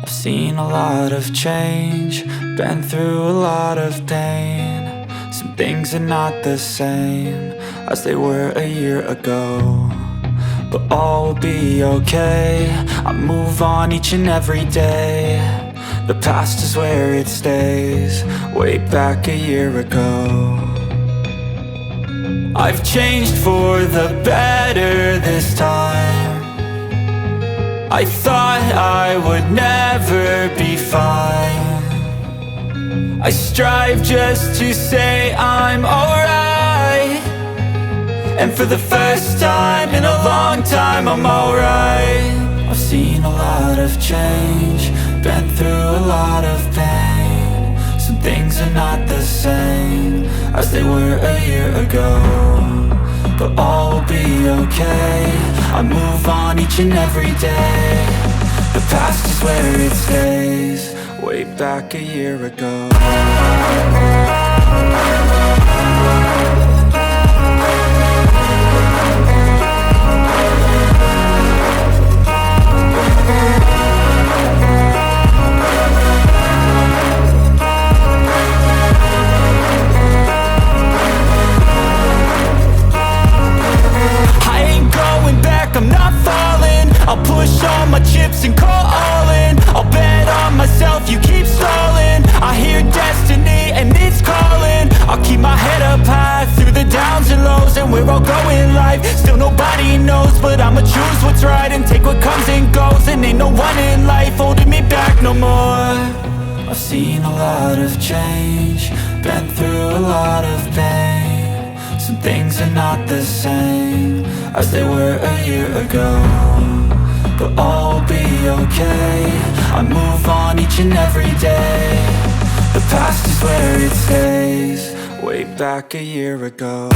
I've seen a lot of change, been through a lot of pain. Some things are not the same as they were a year ago, but all will be okay. I move on each and every day. The past is where it stays, way back a year ago. I've changed for the better this time. I thought I would never be fine. I strive just to say I'm alright, and for the first time in a long time I'm alright. I've seen a lot of change, been through a lot of pain. Some things are not the same as they were a year ago, but all will be okay. I move on each and every day. The past is where it stays, way back a year ago. I'm not falling, I'll push all my chips and call all in. I'll bet on myself, you keep stalling. I hear destiny and it's calling. I'll keep my head up high through the downs and lows, and we're all going live. Still nobody knows, but I'ma choose what's right and take what comes and goes. And ain't no one in life holding me back no more. I've seen a lot of change, been through a lot of pain. Some things are not the same as they were a year ago, but all will be okay. I move on each and every day. The past is where it stays, way back a year ago.